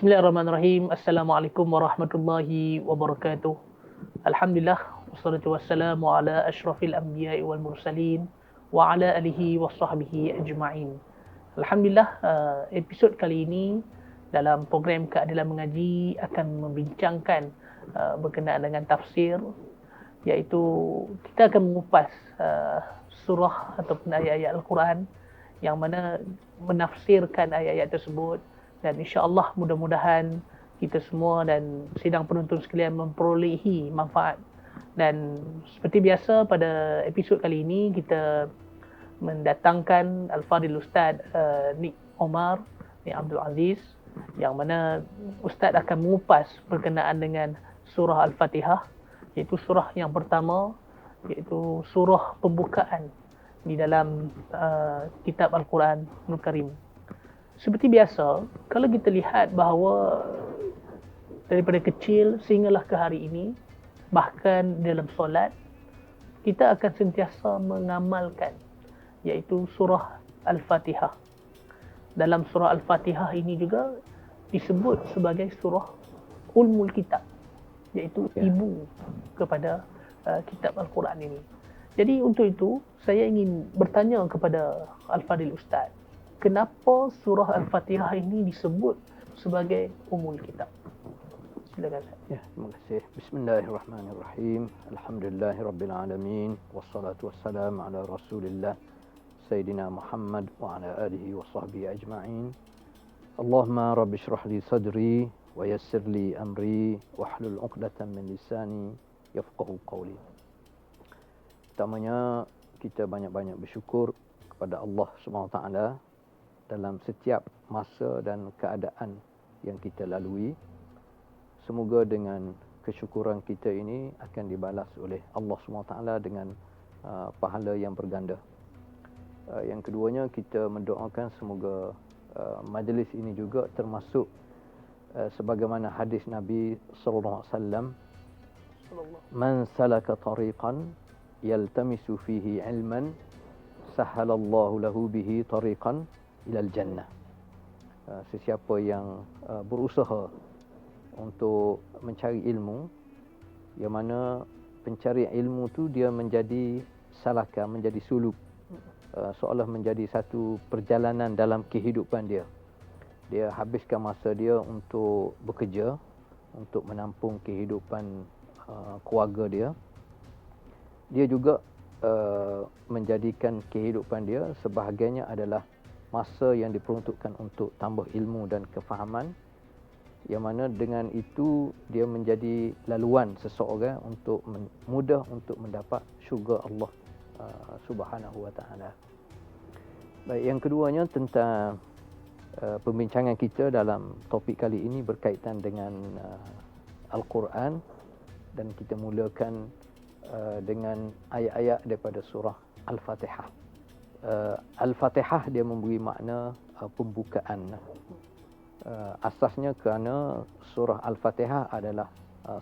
Bismillahirrahmanirrahim. Assalamualaikum warahmatullahi wabarakatuh. Alhamdulillah wassalatu wassalamu ala asyrafil anbiya'i wal mursalin wa ala alihi washabbihi ajma'in. Alhamdulillah, episod kali ini dalam program Keadilan Mengaji akan membincangkan berkenaan dengan tafsir, iaitu kita akan mengupas surah ataupun ayat-ayat Al-Quran yang mana menafsirkan ayat-ayat tersebut, dan insya-Allah mudah-mudahan kita semua dan sidang penonton sekalian memperolehi manfaat. Dan seperti biasa pada episod kali ini kita mendatangkan Al-Fadhil Ustaz Nik Omar Nik Abdul Aziz, yang mana Ustaz akan mengupas berkenaan dengan surah Al-Fatihah, iaitu surah yang pertama, iaitu surah pembukaan di dalam kitab Al-Quran Al Karim. Seperti biasa, kalau kita lihat bahawa daripada kecil sehinggalah ke hari ini, bahkan dalam solat, kita akan sentiasa mengamalkan, iaitu surah Al-Fatihah. Dalam surah Al-Fatihah ini juga disebut sebagai surah Ummul Kitab, iaitu ibu kepada kitab Al-Quran ini. Jadi untuk itu, saya ingin bertanya kepada Al-Fadhil Ustaz, kenapa surah Al-Fatihah ini disebut sebagai Ummul Kitab? Silakan. Ya, terima kasih. Bismillahirrahmanirrahim. Alhamdulillahirabbil alamin wassalatu wassalamu ala Rasulillah Sayyidina Muhammad wa ala alihi wa sahbihi ajma'in. Allahumma rabbi shrah li sadri wa yassir li amri wahlul 'uqdatam min lisani yafqahu qawli. Pertamanya kita banyak-banyak bersyukur kepada Allah Subhanahu wa taala dalam setiap masa dan keadaan yang kita lalui. Semoga dengan kesyukuran kita ini akan dibalas oleh Allah SWT dengan pahala yang berganda. Yang keduanya, kita mendoakan semoga majlis ini juga termasuk sebagaimana hadis Nabi sallallahu alaihi wasallam, man salaka tariqan yaltamisu fihi ilman sahhalallahu lahu bihi tariqan ilal jannah. Sesiapa yang berusaha untuk mencari ilmu, yang mana pencarian ilmu tu dia menjadi salaka, menjadi suluk, seolah menjadi satu perjalanan dalam kehidupan dia. Dia habiskan masa dia untuk bekerja, untuk menampung kehidupan keluarga dia. Dia juga menjadikan kehidupan dia sebahagiannya adalah masa yang diperuntukkan untuk tambah ilmu dan kefahaman, yang mana dengan itu dia menjadi laluan seseorang untuk mudah untuk mendapat syurga Allah Subhanahu wa taala. Baik, yang keduanya tentang pembincangan kita dalam topik kali ini berkaitan dengan Al-Quran, dan kita mulakan dengan ayat-ayat daripada surah Al-Fatihah. Al-Fatihah dia memberi makna pembukaan. Asasnya kerana surah Al-Fatihah adalah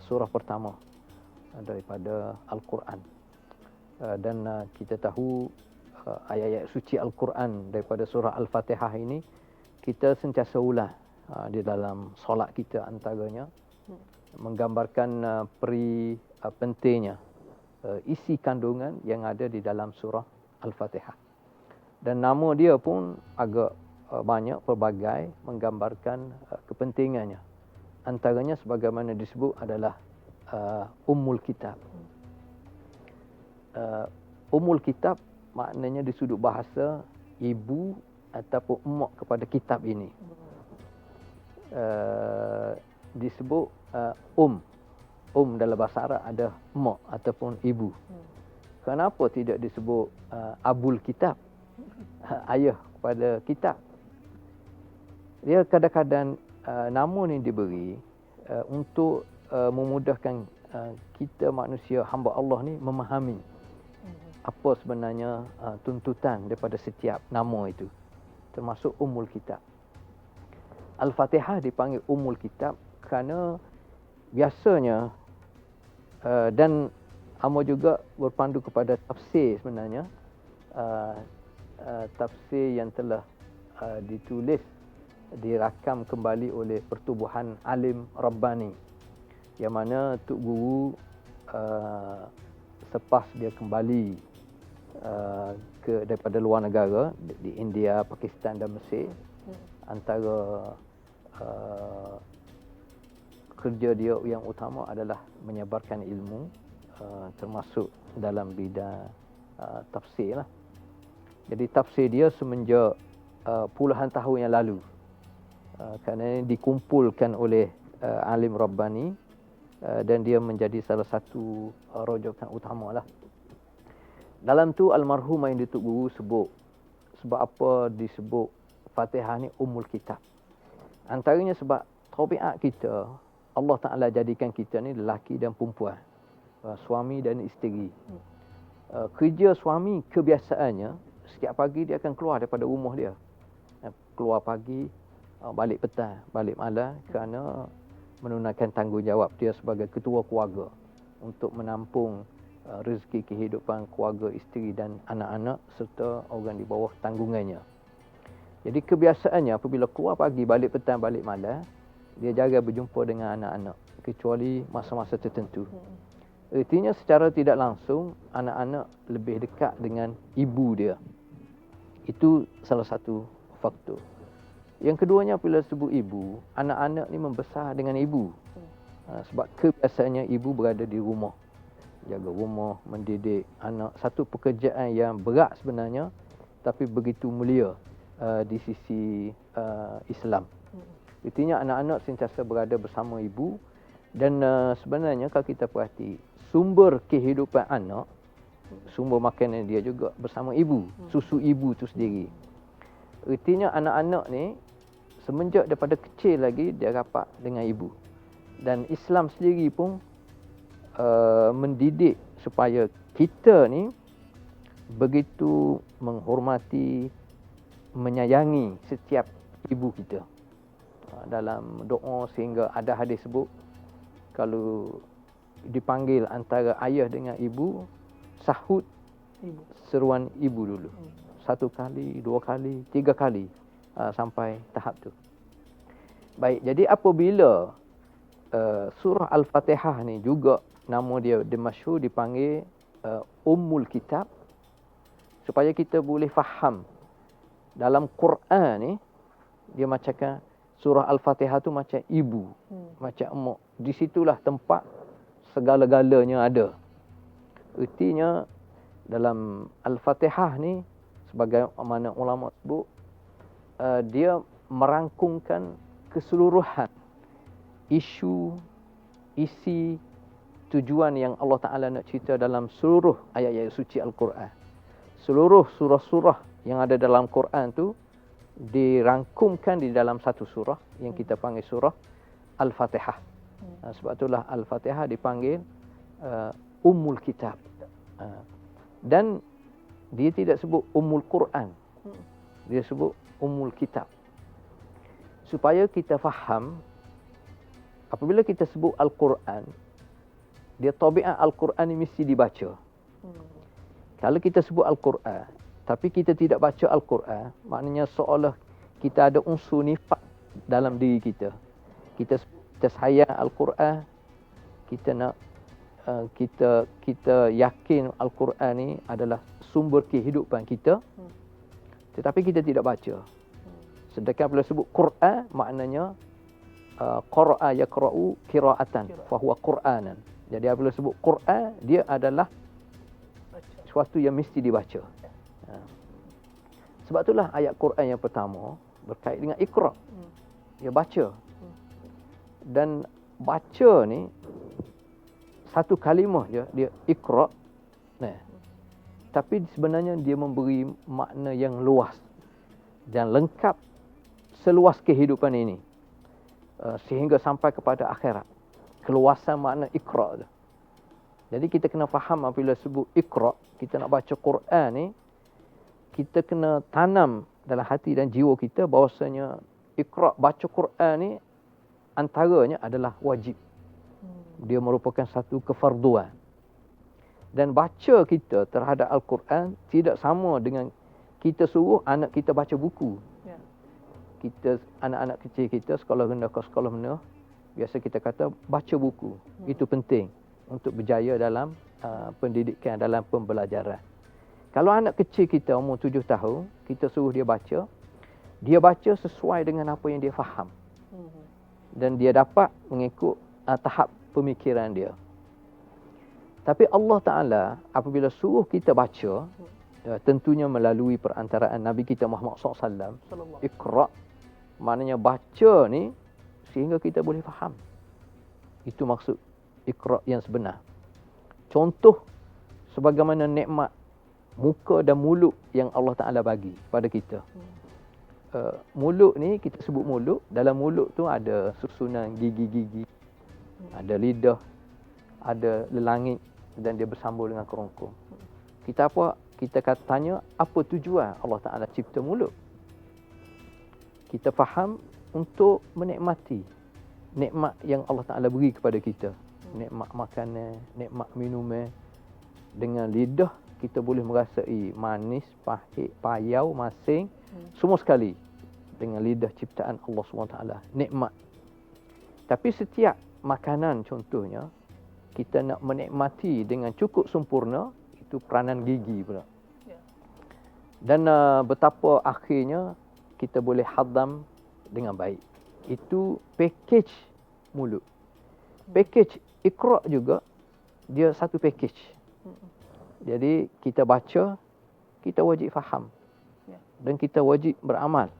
surah pertama daripada Al-Quran. Dan kita tahu ayat-ayat suci Al-Quran daripada surah Al-Fatihah ini kita sentiasa ulang di dalam solat kita, antaranya menggambarkan pentingnya isi kandungan yang ada di dalam surah Al-Fatihah. Dan nama dia pun agak banyak, pelbagai, menggambarkan kepentingannya. Antaranya sebagaimana disebut adalah Ummul Kitab. Ummul Kitab maknanya di sudut bahasa ibu ataupun mak kepada kitab ini. Disebut dalam bahasa Arab ada mak ataupun ibu. Kenapa tidak disebut Abul Kitab, ayah kepada kitab? Dia kadang-kadang nama ni diberi untuk memudahkan kita manusia, hamba Allah ni memahami apa sebenarnya tuntutan daripada setiap nama itu, termasuk Ummul Kitab. Al-Fatihah dipanggil Ummul Kitab kerana biasanya dan amo juga berpandu kepada tafsir sebenarnya, tafsir yang telah ditulis dirakam kembali oleh Pertubuhan Alim Rabbani, yang mana Tok Guru selepas dia kembali daripada luar negara di India, Pakistan dan Mesir, antara kerja dia yang utama adalah menyebarkan ilmu, termasuk dalam bidang tafsir lah. Jadi tafsir dia semenjak puluhan tahun yang lalu, kerana dikumpulkan oleh alim Rabbani, dan dia menjadi salah satu rujukan utama lah. Dalam tu almarhum yang Datuk Guru sebut, sebab apa disebut Fatihah ni Ummul Kitab. Antaranya sebab tabiat kita, Allah Ta'ala jadikan kita ni lelaki dan perempuan, suami dan isteri. Kerja suami kebiasaannya setiap pagi dia akan keluar daripada rumah dia. Keluar pagi, balik petang, balik malam, kerana menunaikan tanggungjawab dia sebagai ketua keluarga untuk menampung rezeki kehidupan keluarga, isteri dan anak-anak serta orang di bawah tanggungannya. Jadi kebiasaannya apabila keluar pagi, balik petang, balik malam, dia jarang berjumpa dengan anak-anak kecuali masa-masa tertentu. Artinya secara tidak langsung anak-anak lebih dekat dengan ibu dia. Itu salah satu faktor. Yang keduanya, apabila sebut ibu, anak-anak ni membesar dengan ibu. Sebab kebiasaannya ibu berada di rumah, jaga rumah, mendidik anak. Satu pekerjaan yang berat sebenarnya, tapi begitu mulia di sisi Islam. Artinya anak-anak sentiasa berada bersama ibu. Dan sebenarnya kalau kita perhati, sumber kehidupan anak, sumber makanan dia juga bersama ibu. Susu ibu tu sendiri. Artinya anak-anak ni semenjak daripada kecil lagi dia rapat dengan ibu. Dan Islam sendiri pun mendidik supaya kita ni begitu menghormati, menyayangi setiap ibu kita. Dalam doa sehingga ada hadis sebut, kalau dipanggil antara ayah dengan ibu, sahut seruan ibu dulu. 1 kali, 2 kali, 3 kali sampai tahap tu. Baik, jadi apabila surah Al-Fatihah ni juga nama dia masyhur dipanggil Ummul Kitab, supaya kita boleh faham dalam Quran ni dia macamkan surah Al-Fatihah tu macam ibu, macam emak. Di situlah tempat segala-galanya ada. Artinya dalam Al-Fatihah ni, sebagai mana ulama sebut, dia merangkumkan keseluruhan isu, isi, tujuan yang Allah Ta'ala nak cerita dalam seluruh ayat-ayat suci Al-Quran. Seluruh surah-surah yang ada dalam Quran tu dirangkumkan di dalam satu surah yang kita panggil surah Al-Fatihah. Sebab itulah Al-Fatihah dipanggil Ummul Kitab. Dan dia tidak sebut Ummul Quran. Dia sebut Ummul Kitab. Supaya kita faham, apabila kita sebut Al-Quran, dia tabiat Al-Quran ni mesti dibaca. Kalau kita sebut Al-Quran tapi kita tidak baca Al-Quran, maknanya seolah kita ada unsur nifak dalam diri kita. Kita sayang Al-Quran, kita nak kita yakin Al-Quran ni adalah sumber kehidupan kita, tetapi kita tidak baca. Sedangkan bila sebut Quran, maknanya qara'a yaqra'u qira'atan fa huwa Qur'anan. Jadi apabila sebut Quran, dia adalah sesuatu yang mesti dibaca. Sebab itulah ayat Quran yang pertama berkait dengan Iqra. Dia baca. Dan baca ni satu kalimah je, dia Iqra. Tapi sebenarnya dia memberi makna yang luas dan lengkap seluas kehidupan ini, sehingga sampai kepada akhirat. Keluasan makna Iqra tu. Jadi kita kena faham apabila sebut Iqra, kita nak baca Quran ni, kita kena tanam dalam hati dan jiwa kita bahawasanya Iqra, baca Quran ni antaranya adalah wajib. Dia merupakan satu kefarduan. Dan baca kita terhadap Al-Quran tidak sama dengan kita suruh anak kita baca buku. kita, anak-anak kecil kita, sekolah rendah ke sekolah menengah, biasa kita kata baca buku. Itu penting untuk berjaya dalam pendidikan, dalam pembelajaran. Kalau anak kecil kita umur 7 tahun, kita suruh dia baca sesuai dengan apa yang dia faham. Dan dia dapat mengikut tahap pemikiran dia. Tapi Allah Ta'ala apabila suruh kita baca, tentunya melalui perantaraan Nabi kita Muhammad SAW, Iqra, maknanya baca ni sehingga kita boleh faham. Itu maksud Iqra yang sebenar. Contoh sebagaimana nikmat muka dan mulut yang Allah Ta'ala bagi pada kita. Mulut ni, kita sebut mulut, dalam mulut tu ada susunan gigi-gigi, ada lidah, ada lelangit dan dia bersambung dengan kerongkong. Kita tanya apa tujuan Allah Ta'ala cipta mulut? Kita faham untuk menikmati nikmat yang Allah Ta'ala beri kepada kita. Nikmat makanan, nikmat minuman. Dengan lidah kita boleh merasai manis, pahit, payau, masing, semua sekali dengan lidah ciptaan Allah SWT. Nikmat. Tapi setiap makanan contohnya, kita nak menikmati dengan cukup sempurna, itu peranan gigi pula. Dan betapa akhirnya kita boleh hadam dengan baik. Itu package mulut. Package Iqra juga, dia satu package. Jadi kita baca, kita wajib faham. Dan kita wajib beramal.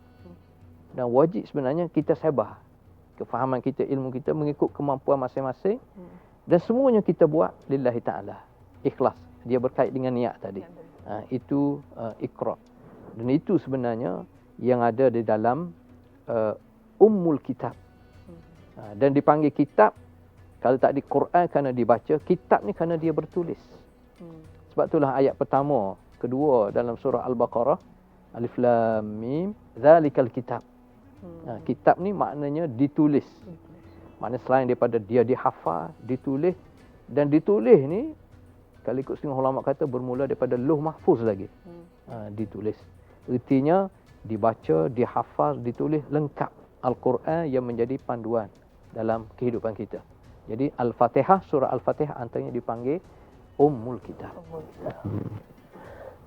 Dan wajib sebenarnya kita sebar kefahaman kita, ilmu kita mengikut kemampuan masing-masing. Dan semuanya kita buat lillahi ta'ala. Ikhlas. Dia berkait dengan niat tadi. Itu Iqra. Dan itu sebenarnya yang ada di dalam Ummul Kitab. Dan dipanggil kitab, kalau tak di Quran kerana dibaca, kitab ni kerana dia bertulis. Sebab itulah ayat pertama, kedua dalam surah Al-Baqarah, Alif Lam Mim, Zalikal Kitab. Kitab ni maknanya ditulis. Maknanya selain daripada dia dihafal, ditulis. Dan ditulis ni, kalau ikut setengah ulama kata, bermula daripada Lauh Mahfuz lagi. Ditulis. Ertinya, dibaca, dihafal, ditulis lengkap. Al-Quran yang menjadi panduan dalam kehidupan kita. Jadi Al-Fatihah, surah Al-Fatihah antaranya dipanggil Ummul Kitab.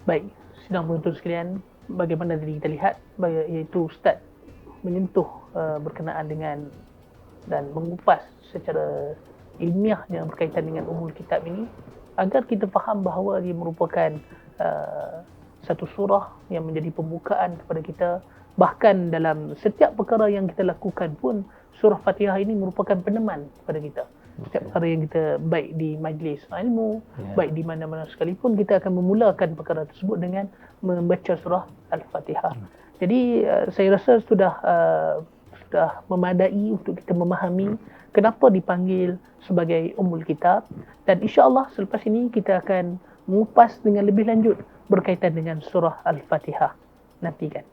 Baik, sidang penonton sekalian, bagaimana tadi kita lihat, iaitu Ustaz menyentuh berkenaan dengan dan mengupas secara ilmiah yang berkaitan dengan Ummul Kitab ini, agar kita faham bahawa dia merupakan satu surah yang menjadi pembukaan kepada kita. Bahkan dalam setiap perkara yang kita lakukan pun, surah Fatihah ini merupakan peneman kepada kita. Setiap perkara yang kita, baik di majlis ilmu, baik di mana-mana sekalipun, kita akan memulakan perkara tersebut dengan membaca surah Al-Fatihah. Jadi saya rasa sudah memadai untuk kita memahami kenapa dipanggil sebagai Ummul Kitab. Dan insya-Allah selepas ini kita akan mengupas dengan lebih lanjut berkaitan dengan surah Al-Fatihah. Nantikan.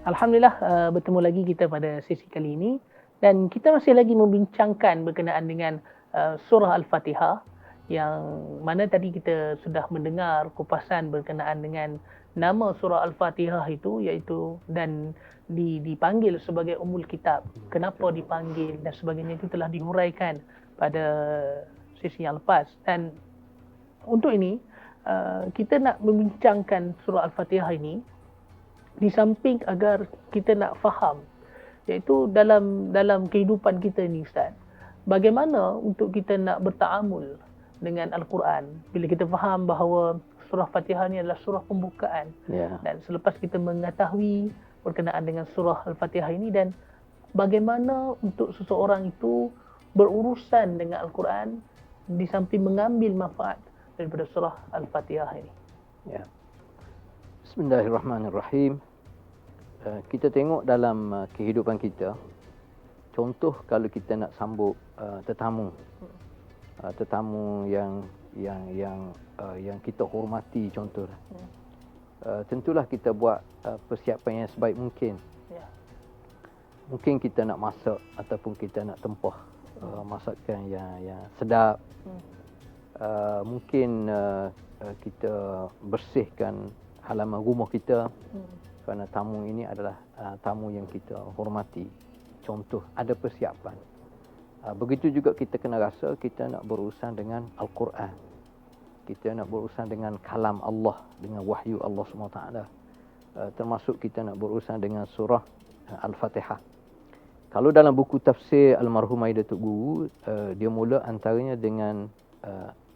Alhamdulillah, bertemu lagi kita pada sesi kali ini, dan kita masih lagi membincangkan berkenaan dengan surah Al-Fatihah, yang mana tadi kita sudah mendengar kupasan berkenaan dengan nama surah Al-Fatihah itu, iaitu dan dipanggil sebagai Ummul Kitab. Kenapa dipanggil dan sebagainya itu telah dihuraikan pada sesi yang lepas. Dan untuk ini kita nak membincangkan surah Al-Fatihah ini di samping agar kita nak faham, iaitu dalam kehidupan kita ni Ustaz, bagaimana untuk kita nak bertaamul dengan Al-Quran bila kita faham bahawa surah Fatihah ni adalah surah pembukaan. Dan selepas kita mengetahui berkenaan dengan surah Al-Fatihah ini, dan bagaimana untuk seseorang itu berurusan dengan Al-Quran di samping mengambil manfaat daripada surah Al-Fatihah ini. Ya. Bismillahirrahmanirrahim. Kita tengok dalam kehidupan kita, contoh kalau kita nak sambut tetamu, tetamu yang kita hormati contoh. Tentulah kita buat persiapan yang sebaik mungkin. Ya. Mungkin kita nak masak ataupun kita nak tempah masakan yang sedap. Mungkin kita bersihkan halaman rumah kita kerana tamu ini adalah tamu yang kita hormati. Contoh, ada persiapan. Begitu juga kita kena rasa kita nak berurusan dengan Al-Quran. Kita nak berurusan dengan kalam Allah, dengan wahyu Allah SWT. Termasuk kita nak berurusan dengan surah Al-Fatihah. Kalau dalam buku tafsir Almarhumah Datuk Guru, dia mula antaranya dengan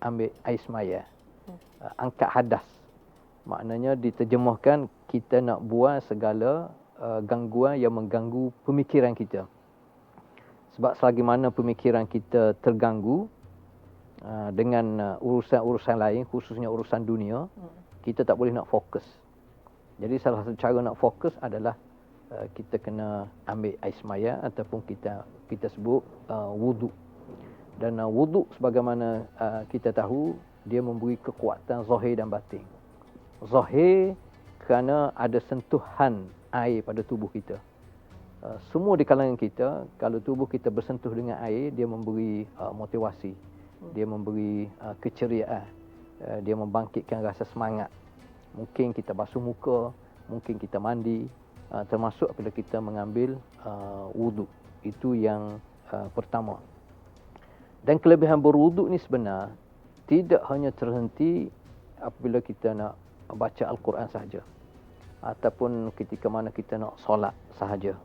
ambil air semaya, angkat hadas. Maknanya diterjemahkan kita nak buang segala gangguan yang mengganggu pemikiran kita. Sebab selagi mana pemikiran kita terganggu dengan urusan-urusan lain, khususnya urusan dunia, kita tak boleh nak fokus. Jadi salah satu cara nak fokus adalah kita kena ambil air semaya ataupun kita sebut wuduk. Dan wuduk sebagaimana kita tahu, dia memberi kekuatan zahir dan batin. Zahir kerana ada sentuhan air pada tubuh kita. Semua di kalangan kita, kalau tubuh kita bersentuh dengan air, dia memberi motivasi, dia memberi keceriaan, dia membangkitkan rasa semangat. Mungkin kita basuh muka, mungkin kita mandi, termasuk apabila kita mengambil wuduk. Itu yang pertama. Dan kelebihan berwuduk ni sebenar tidak hanya terhenti apabila kita nak baca Al-Quran sahaja, ataupun ketika mana kita nak solat sahaja.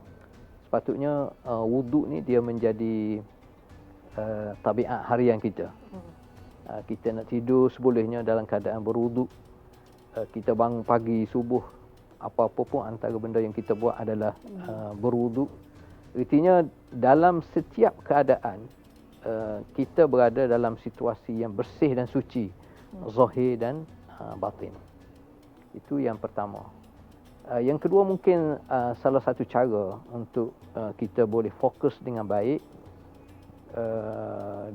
Sepatutnya wuduk ni dia menjadi tabiat harian kita. Kita nak tidur sebolehnya dalam keadaan berwuduk. Kita bangun pagi subuh, apa-apa pun antara benda yang kita buat adalah berwuduk. Artinya dalam setiap keadaan kita berada dalam situasi yang bersih dan suci, zahir dan batin. Itu yang pertama. Yang kedua, mungkin salah satu cara untuk kita boleh fokus dengan baik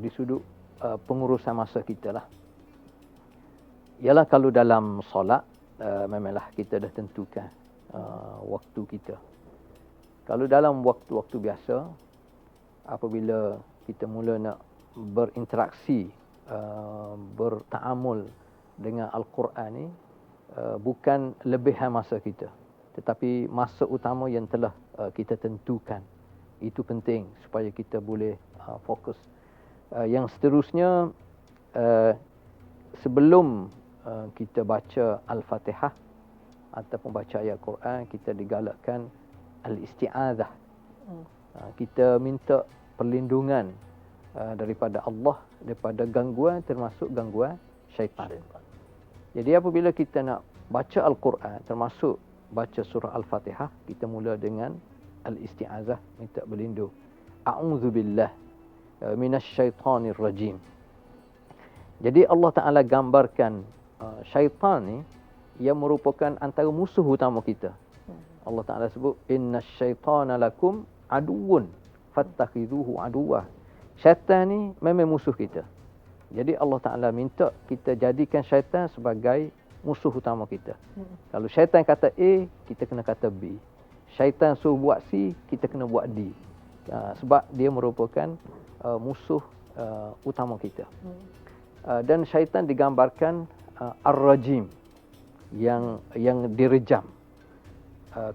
di sudut pengurusan masa kita lah. Ialah kalau dalam solat, memanglah kita dah tentukan waktu kita. Kalau dalam waktu-waktu biasa, apabila kita mula nak berinteraksi, bertaamul dengan Al-Quran ni, bukan lebihan masa kita, tetapi masa utama yang telah kita tentukan. Itu penting supaya kita boleh fokus. Yang seterusnya, sebelum kita baca Al-Fatihah ataupun baca ayat Quran, kita digalakkan al-isti'adzah. Kita minta perlindungan daripada Allah, daripada gangguan, termasuk gangguan syaitan. Jadi apabila kita nak baca Al-Quran, termasuk baca surah Al-Fatihah, kita mula dengan al-isti'adzah, minta berlindung. A'udzubillah minasyaitanir rajim. Jadi Allah Ta'ala gambarkan syaitan ni yang merupakan antara musuh utama kita. Allah Ta'ala sebut, innasyaitana lakum aduwwun fattakhidhuhu aduwwah. Syaitan ni memang musuh kita. Jadi Allah Ta'ala minta kita jadikan syaitan sebagai musuh utama kita. Kalau syaitan kata A, kita kena kata B. Syaitan suruh buat C, kita kena buat D. Sebab dia merupakan musuh utama kita. Dan syaitan digambarkan ar-rajim, yang direjam.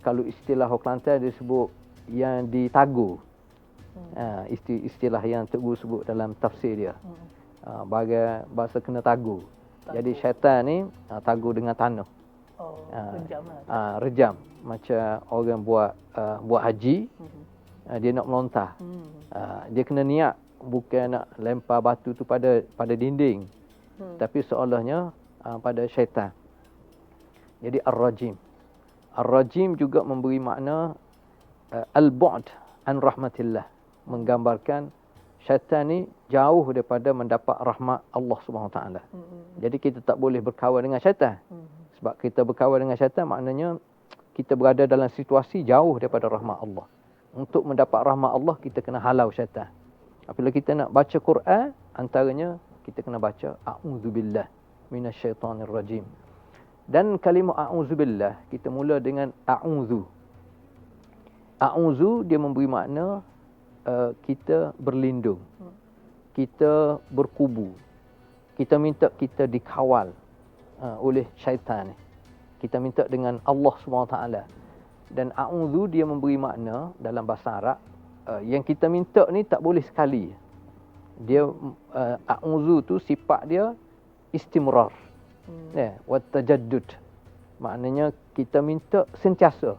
Kalau istilah orang Kelantan disebut yang ditagur. Istilah yang Tok Guru sebut dalam tafsir dia. Bagai bahasa kena tagur. Jadi syaitan ni tagur dengan tanah. Rejam rejam. Macam orang buat haji, dia nak melontar. Dia kena niat, bukan nak lempar batu tu pada dinding, tapi seolahnya pada syaitan. Jadi ar-rajim. Ar-rajim juga memberi makna al-bu'd an rahmatillah, menggambarkan syaitan ni jauh daripada mendapat rahmat Allah Subhanahu Wa Taala. Jadi kita tak boleh berkawan dengan syaitan. Sebab kita berkawan dengan syaitan maknanya kita berada dalam situasi jauh daripada rahmat Allah. Untuk mendapat rahmat Allah kita kena halau syaitan. Apabila kita nak baca Quran, antaranya kita kena baca a'udzubillah minasyaitonir rajim. Dan kalimah a'udzubillah kita mula dengan a'udzu. A'udzu dia memberi makna kita berlindung. Kita berkubu. Kita minta kita dikawal oleh syaitan. Kita minta dengan Allah SWT. Dan a'udzu dia memberi makna dalam bahasa Arab yang kita minta ni tak boleh sekali. Dia a'udzu tu sifat dia istimrar. Wa tajaddud. Maknanya kita minta sentiasa.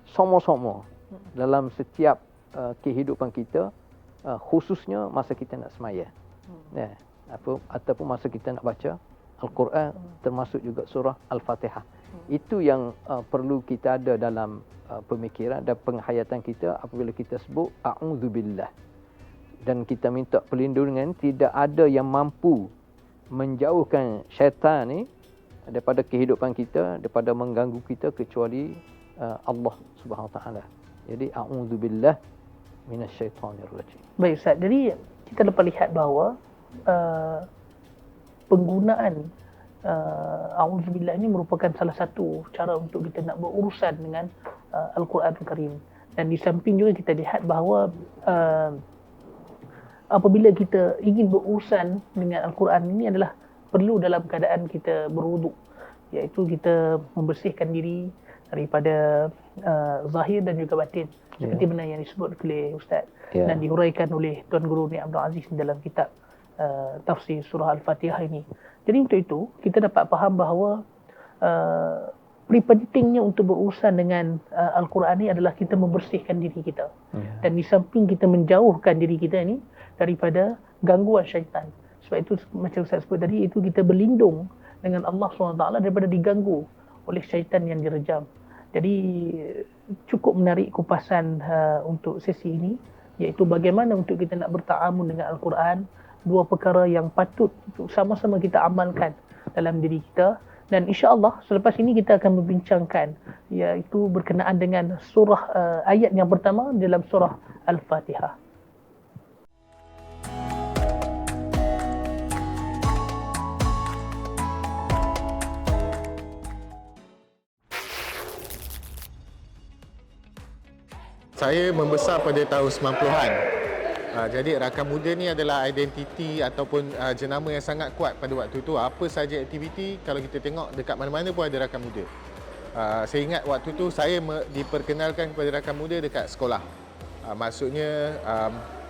Sama-sama dalam setiap kehidupan kita, khususnya masa kita nak semaya. Ataupun masa kita nak baca Al-Quran, termasuk juga surah Al-Fatihah. Itu yang perlu kita ada dalam pemikiran dan penghayatan kita apabila kita sebut a'udzubillah. Dan kita minta perlindungan, tidak ada yang mampu menjauhkan syaitan ni daripada kehidupan kita, daripada mengganggu kita kecuali Allah Subhanahu Wa Taala. Jadi a'udzubillah minasyaitonir rajim. Baik Ustaz, jadi kita dapat lihat bahawa penggunaan a'udzubillah ini merupakan salah satu cara untuk kita nak berurusan dengan Al-Quranul Karim. Dan di samping juga kita lihat bahawa apabila kita ingin berurusan dengan Al-Quran ini adalah perlu dalam keadaan kita berwuduk, iaitu kita membersihkan diri daripada zahir dan juga batin, seperti mana yang disebut oleh Ustaz dan dihuraikan oleh Tuan Guru Ni Abdul Aziz dalam kitab tafsir surah Al-Fatihah ini. Jadi untuk itu kita dapat faham bahawa pentingnya untuk berurusan dengan Al-Quran ini adalah kita membersihkan diri kita. Dan di samping kita menjauhkan diri kita ini daripada gangguan syaitan. Sebab itu macam Ustaz sebut tadi, itu kita berlindung dengan Allah SWT daripada diganggu oleh syaitan yang direjam. Jadi cukup menarik kupasan untuk sesi ini, iaitu bagaimana untuk kita nak berta'amun dengan Al-Quran, dua perkara yang patut untuk sama-sama kita amalkan dalam diri kita. Dan insya-Allah selepas ini kita akan membincangkan, iaitu berkenaan dengan surah ayat yang pertama dalam surah Al-Fatihah. Saya membesar pada tahun 90-an. Jadi Rakan Muda ni adalah identiti ataupun jenama yang sangat kuat pada waktu itu. Apa saja aktiviti, kalau kita tengok dekat mana-mana pun ada Rakan Muda. Saya ingat waktu itu saya diperkenalkan kepada Rakan Muda dekat sekolah. Maksudnya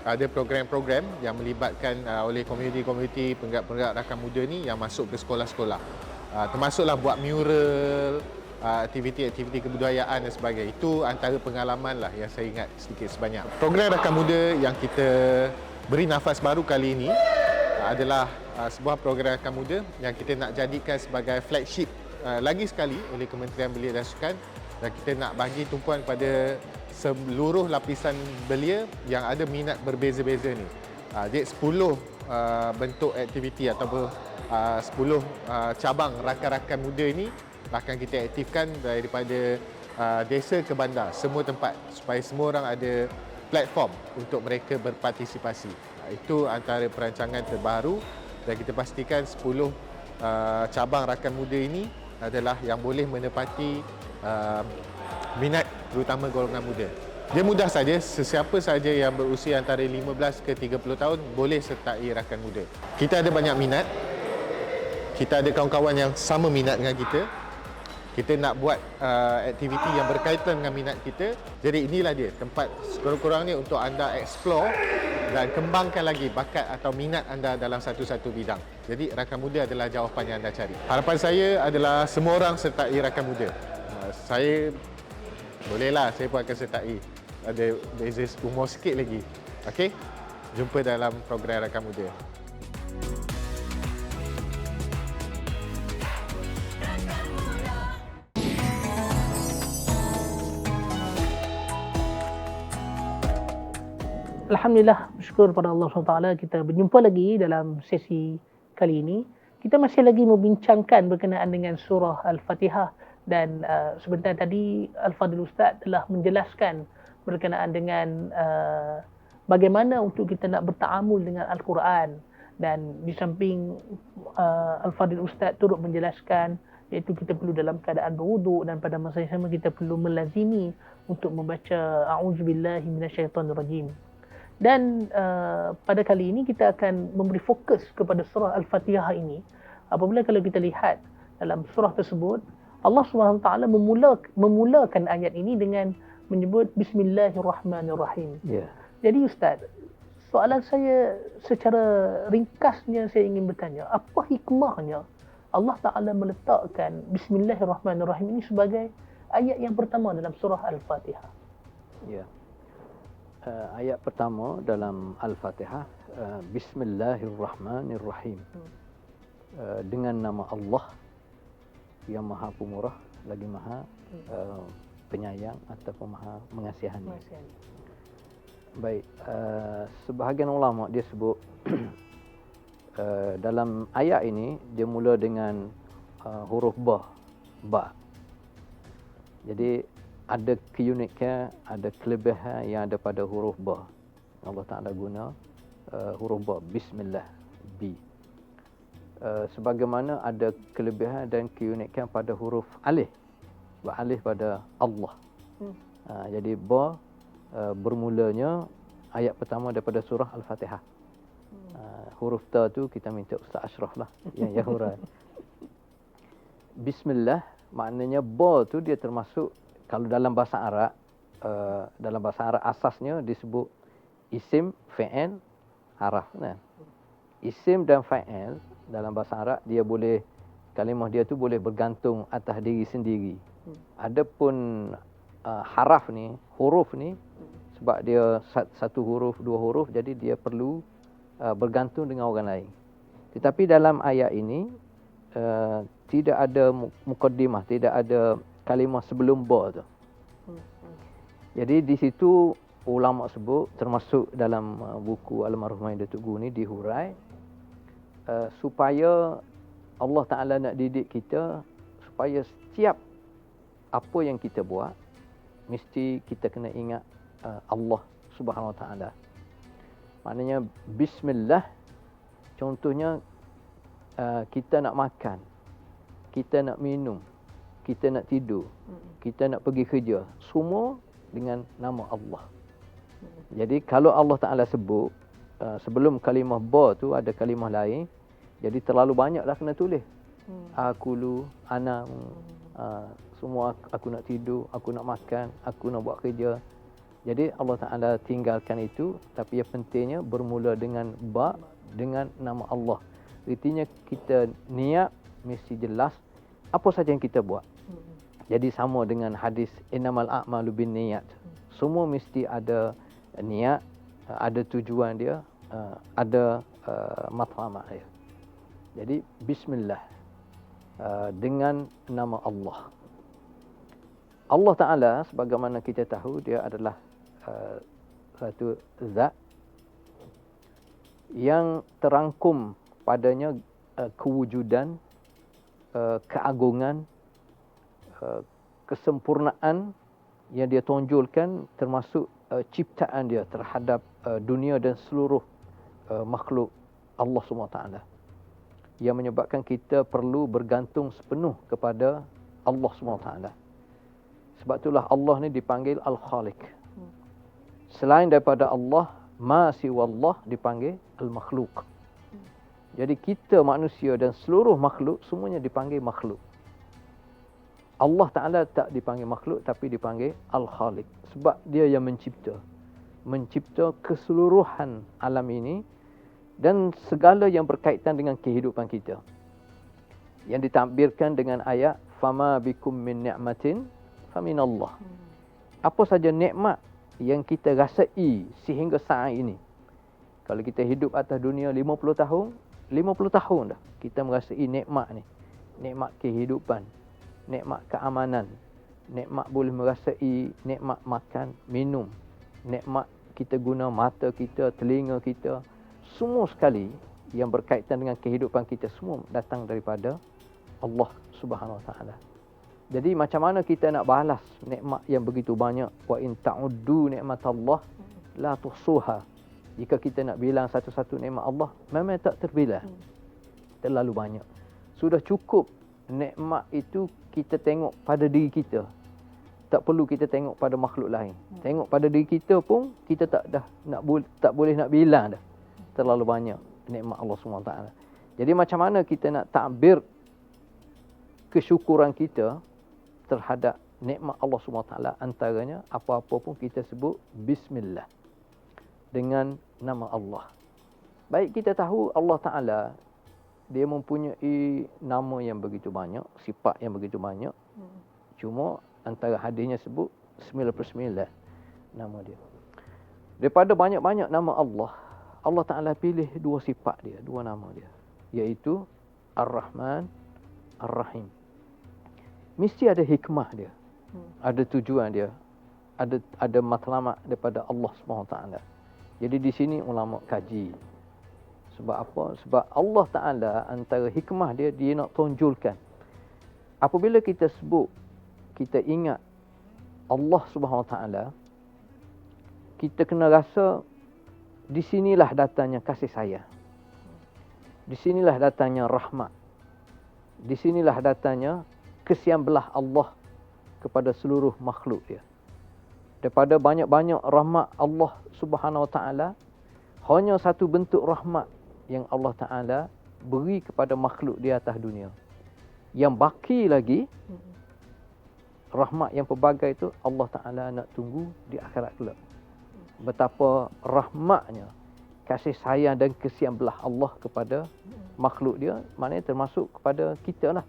ada program-program yang melibatkan oleh komuniti-komuniti penggerak-penggerak Rakan Muda ni yang masuk ke sekolah-sekolah. Termasuklah buat mural, aktiviti-aktiviti kebudayaan dan sebagainya. Itu antara pengalaman lah yang saya ingat sedikit sebanyak. Program Rakan Muda yang kita beri nafas baru kali ini adalah sebuah program Rakan Muda yang kita nak jadikan sebagai flagship lagi sekali oleh Kementerian Belia dan Sukan, dan kita nak bagi tumpuan kepada seluruh lapisan belia yang ada minat berbeza-beza ni. Jadi 10 bentuk aktiviti ataupun 10 cabang rakan-rakan muda ini akan kita aktifkan daripada desa ke bandar, semua tempat, supaya semua orang ada platform untuk mereka berpartisipasi. Itu antara perancangan terbaru, dan kita pastikan 10 cabang rakan muda ini adalah yang boleh menepati minat terutama golongan muda. Dia mudah saja, sesiapa saja yang berusia antara 15 ke 30 tahun boleh sertai Rakan Muda. Kita ada banyak minat, kita ada kawan-kawan yang sama minat dengan kita. Kita nak buat aktiviti yang berkaitan dengan minat kita. Jadi inilah dia tempat sekurang-kurangnya untuk anda explore dan kembangkan lagi bakat atau minat anda dalam satu-satu bidang. Jadi Rakan Muda adalah jawapan yang anda cari. Harapan saya adalah semua orang sertai Rakan Muda. Saya bolehlah, saya pun akan sertai. Ada beza umur sikit lagi. Okey? Jumpa dalam program Rakan Muda. Alhamdulillah, bersyukur pada Allah SWT, kita berjumpa lagi dalam sesi kali ini. Kita masih lagi membincangkan berkenaan dengan surah Al-Fatihah, dan sebentar tadi Al-Fadhil Ustaz telah menjelaskan berkenaan dengan bagaimana untuk kita nak bertaamul dengan Al-Quran, dan di samping Al-Fadhil Ustaz turut menjelaskan iaitu kita perlu dalam keadaan berwuduk, dan pada masa yang sama kita perlu melazimi untuk membaca A'udzubillahi minasyaitonirrajim. Dan pada kali ini kita akan memberi fokus kepada surah Al-Fatihah ini. Apabila kalau kita lihat dalam surah tersebut, Allah SWT memulakan ayat ini dengan menyebut Bismillahirrahmanirrahim. Ya. Jadi Ustaz, soalan saya secara ringkasnya saya ingin bertanya, apa hikmahnya Allah Ta'ala meletakkan Bismillahirrahmanirrahim ini sebagai ayat yang pertama dalam surah Al-Fatihah? Ya. Ayat pertama dalam Al-Fatihah, Bismillahirrahmanirrahim. Dengan nama Allah yang Maha Pemurah lagi Maha Penyayang ataupun Maha Mengasihani. Baik, sebahagian ulama dia sebut dalam ayat ini dia mula dengan huruf ba. Jadi ada keunikan, ada kelebihan yang ada pada huruf ba. Allah Ta'ala guna huruf ba, Bismillah, B. Sebagaimana ada kelebihan dan keunikan pada huruf alif, alif pada Allah. Jadi ba bermulanya ayat pertama daripada surah Al-Fatihah. Huruf ta tu kita minta Ustaz Ashraf lah yang hurai. Bismillah maknanya ba tu dia termasuk, kalau dalam bahasa Arab, asasnya disebut isim, fi'il, haraf. Nah. Isim dan fa'il dalam bahasa Arab dia boleh, kalimah dia tu boleh bergantung atas diri sendiri. Adapun haraf ni, huruf ni, sebab dia satu huruf, dua huruf, jadi dia perlu bergantung dengan orang lain. Tetapi dalam ayat ini tidak ada mukaddimah, tidak ada kalimah sebelum ba tu. Jadi di situ ulama sebut, termasuk dalam buku Almarhum Datuk Guru ni dihurai supaya Allah Ta'ala nak didik kita supaya setiap apa yang kita buat mesti kita kena ingat Allah Subhanahu Wa Ta'ala. Maknanya Bismillah, contohnya kita nak makan, kita nak minum, kita nak tidur, kita nak pergi kerja, semua dengan nama Allah. Jadi kalau Allah Ta'ala sebut sebelum kalimah ba tu ada kalimah lain, jadi terlalu banyaklah kena tulis. Akulu, ana, semua aku nak tidur, aku nak makan, aku nak buat kerja. Jadi Allah Ta'ala tinggalkan itu, tapi yang pentingnya bermula dengan ba, dengan nama Allah. Artinya kita niat mesti jelas apa saja yang kita buat. Jadi sama dengan hadis innamal a'malu binniyat. Semua mesti ada niat, ada tujuan dia, ada matlamat dia. Jadi bismillah, dengan nama Allah. Allah Ta'ala sebagaimana kita tahu dia adalah satu zat yang terangkum padanya kewujudan, keagungan, kesempurnaan yang dia tonjolkan, termasuk ciptaan dia terhadap dunia dan seluruh makhluk Allah SWT, yang menyebabkan kita perlu bergantung sepenuh kepada Allah SWT. Sebab itulah Allah ni dipanggil Al-Khaliq. Selain daripada Allah, ma siwallah dipanggil Al-Makhluk. Jadi kita manusia dan seluruh makhluk semuanya dipanggil makhluk. Allah Ta'ala tak dipanggil makhluk tapi dipanggil Al-Khaliq. Sebab dia yang mencipta keseluruhan alam ini dan segala yang berkaitan dengan kehidupan kita. Yang ditakbirkan dengan ayat fama bikum min ni'matin faminallah. Apa saja nikmat yang kita rasai sehingga saat ini. Kalau kita hidup atas dunia 50 tahun dah kita merasai nikmat ni. Nikmat kehidupan, nikmat keamanan, nikmat boleh merasai nikmat makan, minum, nikmat kita guna mata kita, telinga kita, semua sekali yang berkaitan dengan kehidupan kita semua datang daripada Allah Subhanahu Wa Taala. Jadi macam mana kita nak balas nikmat yang begitu banyak? Wa in ta'uddu ni'matallah la tuhsuha. Jika kita nak bilang satu-satu nikmat Allah, memang tak terbilang. Terlalu banyak. Sudah cukup nikmat itu kita tengok pada diri kita. Tak perlu kita tengok pada makhluk lain. Tengok pada diri kita pun kita tak boleh nak bilang dah. Terlalu banyak nikmat Allah SWT. Jadi macam mana kita nak takbir kesyukuran kita terhadap nikmat Allah SWT, antaranya apa-apa pun kita sebut bismillah dengan nama Allah. Baik kita tahu Allah Ta'ala dia mempunyai nama yang begitu banyak, sifat yang begitu banyak. Cuma antara hadisnya sebut 99 nama dia. Daripada banyak-banyak nama Allah, Allah Ta'ala pilih dua sifat dia, dua nama dia, iaitu Ar-Rahman, Ar-Rahim. Mesti ada hikmah dia, ada tujuan dia, ada matlamat daripada Allah SWT. Jadi di sini ulama kaji. Sebab apa? Sebab Allah Ta'ala antara hikmah dia, dia nak tonjolkan. Apabila kita sebut, kita ingat Allah Subhanahu Wa Taala, kita kena rasa di sinilah datangnya kasih sayang. Di sinilah datangnya rahmat. Di sinilah datangnya kesian belah Allah kepada seluruh makhluk dia. Daripada banyak-banyak rahmat Allah Subhanahu Wa Taala, hanya satu bentuk rahmat yang Allah Ta'ala beri kepada makhluk di atas dunia. Yang baki lagi, rahmat yang pelbagai itu Allah Ta'ala nak tunggu di akhirat kelak. Betapa rahmatnya, kasih sayang dan kesian belah Allah kepada makhluk dia, maknanya termasuk kepada kita lah.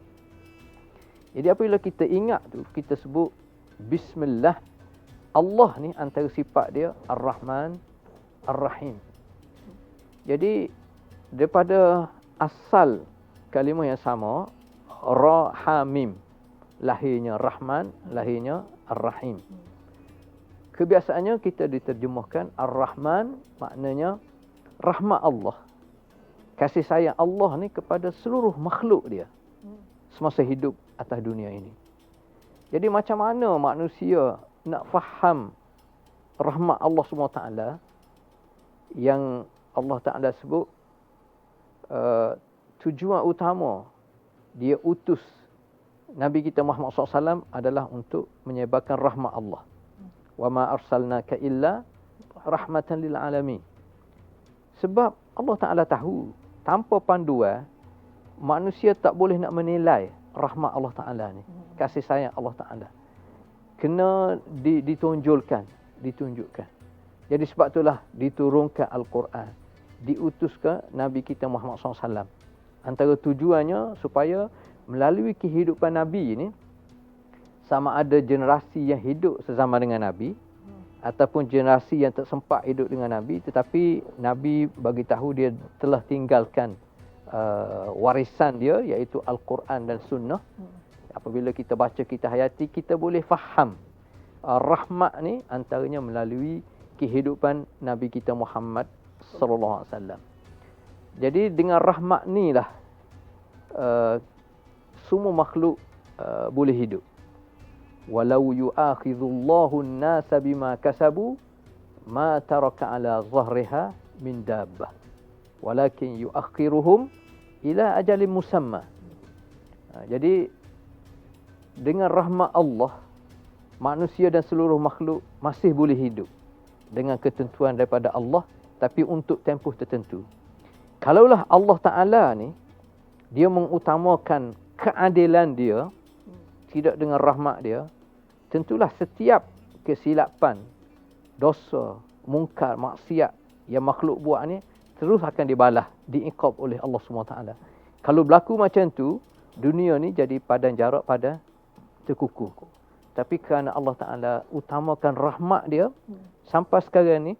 Jadi apabila kita ingat tu, kita sebut Bismillah, Allah ni antara sifat dia Ar-Rahman, Ar-Rahim. Jadi daripada asal kalimah yang sama, Ra, Ha, Mim, lahirnya Rahman, lahirnya Ar-Rahim. Kebiasaannya kita diterjemahkan Ar-Rahman, maknanya rahmat Allah, kasih sayang Allah ni kepada seluruh makhluk dia semasa hidup atas dunia ini. Jadi macam mana manusia nak faham rahmat Allah SWT yang Allah Ta'ala sebut tujuan utama dia utus Nabi kita Muhammad SAW adalah untuk menyebarkan rahmat Allah. Wa ma arsalnaka illa rahmatan lil alamin. Sebab Allah Ta'ala tahu tanpa panduan manusia tak boleh nak menilai rahmat Allah Ta'ala ni, kasih sayang Allah Ta'ala. Kena ditunjukkan. Jadi sebab itulah diturunkan Al-Quran, diutuskan Nabi kita Muhammad SAW. Antara tujuannya supaya melalui kehidupan Nabi ini, sama ada generasi yang hidup sesama dengan Nabi ataupun generasi yang tak sempat hidup dengan Nabi, tetapi Nabi bagi tahu dia telah tinggalkan warisan dia, iaitu Al-Quran dan Sunnah. Apabila kita baca, kita hayati, kita boleh faham rahmat ni antaranya melalui kehidupan Nabi kita Muhammad sallallahu alaihi wasallam. Jadi dengan rahmat ni lah semua makhluk boleh hidup. Walau yu'akhidhullahu an-nasa bima kasabu ma taraka ala zahriha min dabbah walakin yu'akhiruhum ila ajalin musamma. Jadi dengan rahmat Allah, manusia dan seluruh makhluk masih boleh hidup dengan ketentuan daripada Allah, tapi untuk tempoh tertentu. Kalaulah Allah Ta'ala ni, dia mengutamakan keadilan dia, tidak dengan rahmat dia, tentulah setiap kesilapan, dosa, mungkar, maksiat yang makhluk buat ni terus akan dibalas, diiqab oleh Allah SWT. Kalau berlaku macam tu, dunia ni jadi padan jarak pada terkukuh. Tapi kerana Allah Ta'ala utamakan rahmat dia, sampai sekarang ni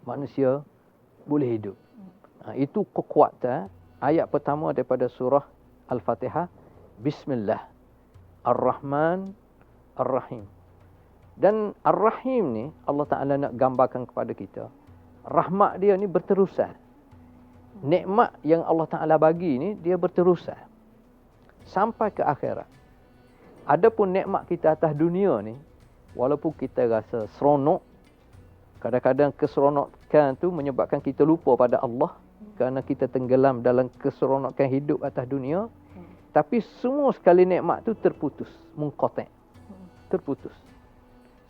manusia boleh hidup. Itu kekuatan ayat pertama daripada surah Al-Fatihah. Bismillah, Ar-Rahman, Ar-Rahim. Dan Ar-Rahim ni Allah Ta'ala nak gambarkan kepada kita, rahmat dia ni berterusan. Nikmat yang Allah Ta'ala bagi ni dia berterusan sampai ke akhirat. Adapun nikmat kita atas dunia ni, walaupun kita rasa seronok, kadang-kadang keseronokan tu menyebabkan kita lupa pada Allah kerana kita tenggelam dalam keseronokan hidup atas dunia. Tapi semua sekali nikmat tu terputus, munqati', terputus.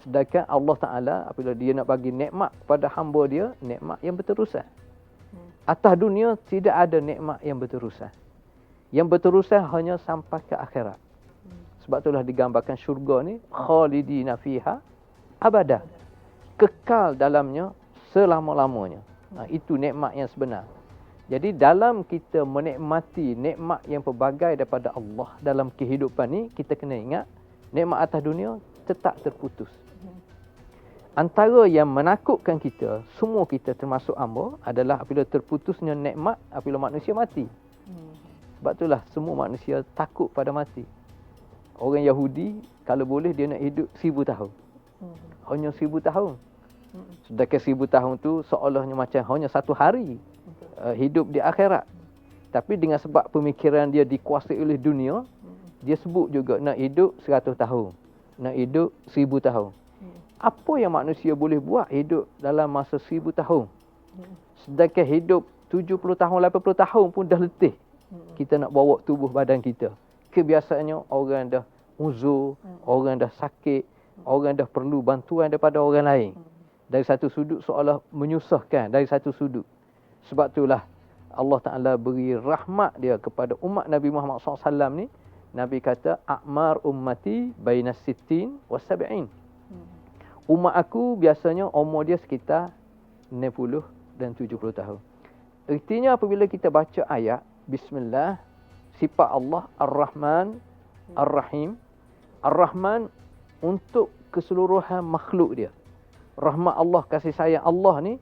Sedangkan Allah Ta'ala apabila dia nak bagi nikmat kepada hamba dia, nikmat yang berterusan. Atas dunia tidak ada nikmat yang berterusan. Yang berterusan hanya sampai ke akhirat. Sebab itulah digambarkan syurga ni khalidina fiha abada. Kekal dalamnya selama-lamanya. Itu nikmat yang sebenar. Jadi dalam kita menikmati nikmat yang pelbagai daripada Allah dalam kehidupan ni, kita kena ingat nikmat atas dunia tetap terputus. Antara yang menakutkan kita, semua kita termasuk hamba, adalah apabila terputusnya nikmat apabila manusia mati. Sebab itulah semua manusia takut pada mati. Orang Yahudi kalau boleh dia nak hidup 1000 tahun. Hanya 1000 tahun. Sedangkan 1000 tahun tu seolahnya macam hanya satu hari hidup di akhirat. Tapi dengan sebab pemikiran dia dikuasai oleh dunia, dia sebut juga nak hidup 100 tahun. Nak hidup 1000 tahun. Apa yang manusia boleh buat hidup dalam masa 1000 tahun? Sedangkan hidup 70 tahun, 80 tahun pun dah letih. Kita nak bawa tubuh badan kita. Kebiasaannya orang dah uzur, orang dah sakit, orang dah perlu bantuan daripada orang lain. Dari satu sudut seolah menyusahkan dari satu sudut. Sebab itulah Allah Ta'ala beri rahmat dia kepada umat Nabi Muhammad SAW ni. Nabi kata, A'mar ummati baina sittin wa sab'in. Umat aku biasanya umur dia sekitar 60 dan 70 tahun. Artinya apabila kita baca ayat Bismillah, sifat Allah Ar-Rahman, Ar-Rahim. Ar-Rahman untuk keseluruhan makhluk dia. Rahmat Allah, kasih sayang Allah ni,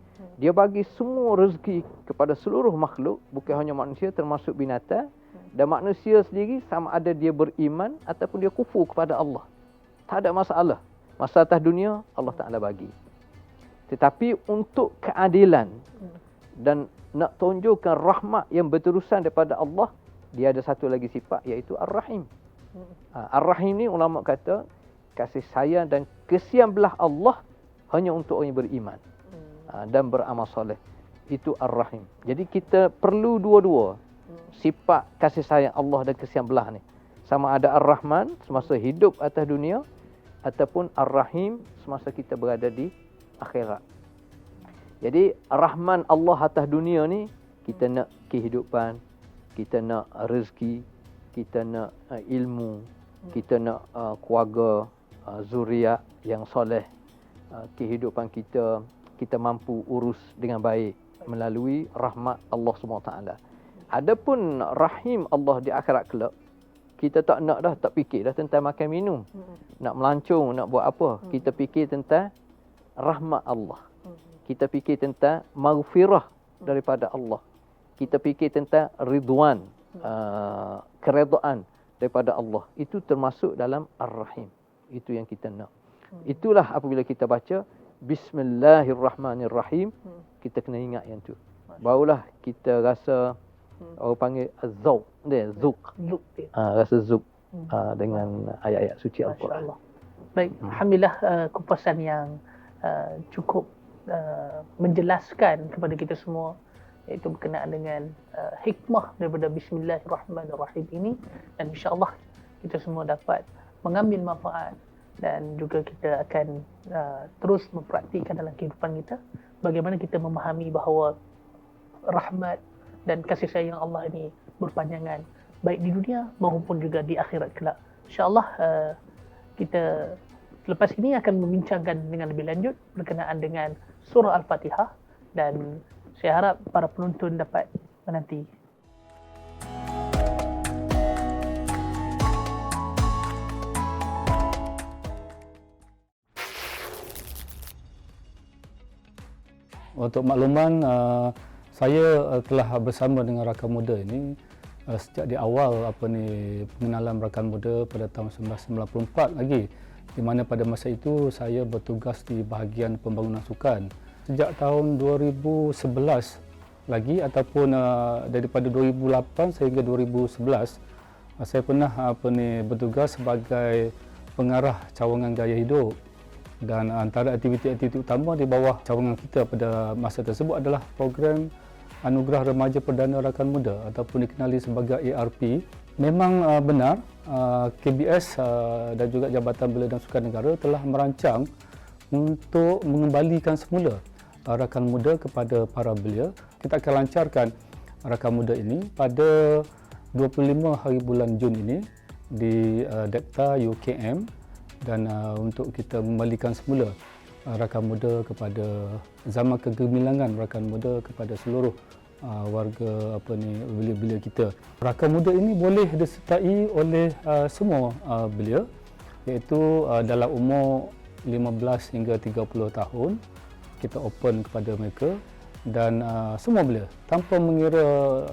dia bagi semua rezeki kepada seluruh makhluk, bukan hanya manusia, termasuk binatang. Dan manusia sendiri sama ada dia beriman ataupun dia kufur kepada Allah. Tak ada masalah. Masa atas dunia Allah Ta'ala bagi. Tetapi untuk keadilan dan nak tunjukkan rahmat yang berterusan daripada Allah, dia ada satu lagi sifat, iaitu Ar-Rahim. Ar-Rahim ni ulama kata kasih sayang dan kesian belah Allah hanya untuk orang yang beriman dan beramal soleh. Itu Ar-Rahim. Jadi kita perlu dua-dua. Sifat kasih sayang Allah dan kesian belah ni. Sama ada Ar-Rahman semasa hidup atas dunia, ataupun Ar-Rahim semasa kita berada di akhirat. Jadi Rahman Allah atas dunia ni, kita nak kehidupan, kita nak rezeki, kita nak ilmu, kita nak keluarga, zuriat yang soleh. Kehidupan kita mampu urus dengan baik melalui rahmat Allah SWT. Adapun rahim Allah di akhirat kelak, kita tak nak dah, tak fikir dah tentang makan minum. Nak melancong, nak buat apa. Kita fikir tentang rahmat Allah. Kita fikir tentang maghfirah daripada Allah. Kita fikir tentang ridwan, keredaan daripada Allah. Itu termasuk dalam Ar-Rahim. Itu yang kita nak. Itulah apabila kita baca Bismillahirrahmanirrahim, kita kena ingat yang tu. Barulah kita rasa, orang panggil az-zauq, dia zuq. Rasa zuq dengan ayat-ayat suci Al-Quran. Baik, alhamdulillah kupasan yang cukup menjelaskan kepada kita semua, iaitu berkenaan dengan hikmah daripada Bismillahirrahmanirrahim ini, dan insya-Allah kita semua dapat mengambil manfaat dan juga kita akan terus mempraktikkan dalam kehidupan kita bagaimana kita memahami bahawa rahmat dan kasih sayang Allah ini berpanjangan baik di dunia maupun juga di akhirat kelak. InsyaAllah kita lepas ini akan membincangkan dengan lebih lanjut berkenaan dengan surah Al-Fatihah, dan saya harap para penonton dapat menanti. Untuk makluman, saya telah bersama dengan rakan muda ini sejak di awal pengenalan rakan muda pada tahun 1994 lagi, di mana pada masa itu saya bertugas di bahagian pembangunan sukan. Sejak tahun 2011 lagi ataupun daripada 2008 sehingga 2011 saya pernah bertugas sebagai pengarah cawangan gaya hidup, dan antara aktiviti-aktiviti utama di bawah cawangan kita pada masa tersebut adalah program Anugerah Remaja Perdana Rakan Muda ataupun dikenali sebagai ARP. Memang benar KBS dan juga Jabatan Belia dan Sukan Negara telah merancang untuk mengembalikan semula rakan muda kepada para belia. Kita akan lancarkan rakan muda ini pada 25 hari bulan Jun ini di Depta UKM, dan untuk kita mengembalikan semula rakan muda kepada zaman kegemilangan rakan muda kepada seluruh warga belia-belia kita. Rakan muda ini boleh disertai oleh semua belia, iaitu dalam umur 15 hingga 30 tahun. Kita open kepada mereka, dan semua belia tanpa mengira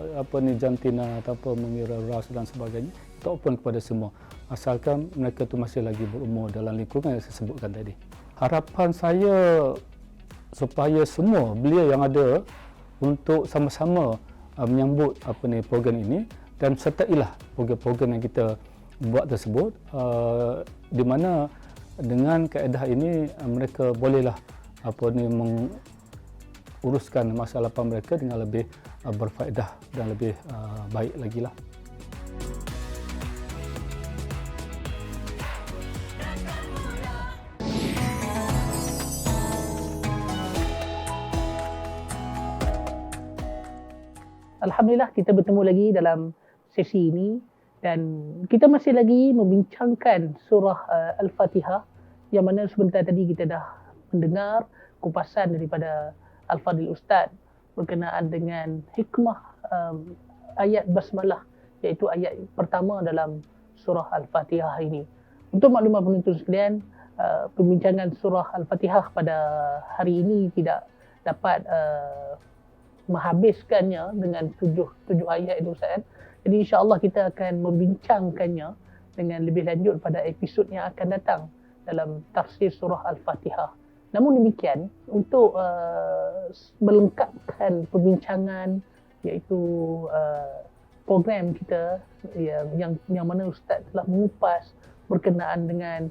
jantina, tanpa mengira ras dan sebagainya, kita open kepada semua, asalkan mereka tu masih lagi berumur dalam lingkungan yang saya sebutkan tadi. Harapan saya supaya semua belia yang ada untuk sama-sama menyambut program ini, dan sertailah program-program yang kita buat tersebut, di mana dengan kaedah ini mereka bolehlah menguruskan masa lapan mereka dengan lebih berfaedah dan lebih baik lagi lah. Alhamdulillah, kita bertemu lagi dalam sesi ini, dan kita masih lagi membincangkan surah Al-Fatihah, yang mana sebentar tadi kita dah mendengar kupasan daripada Al-Fadil Ustaz berkenaan dengan hikmah ayat basmalah, iaitu ayat pertama dalam surah Al-Fatihah ini. Untuk maklumat penonton sekalian, pembincangan surah Al-Fatihah pada hari ini tidak dapat menghabiskannya dengan tujuh ayat itu, Ustaz. Jadi insya-Allah kita akan membincangkannya dengan lebih lanjut pada episod yang akan datang dalam tafsir surah Al-Fatihah. Namun demikian, untuk melengkapkan perbincangan, iaitu program kita yang mana Ustaz telah mengupas berkenaan dengan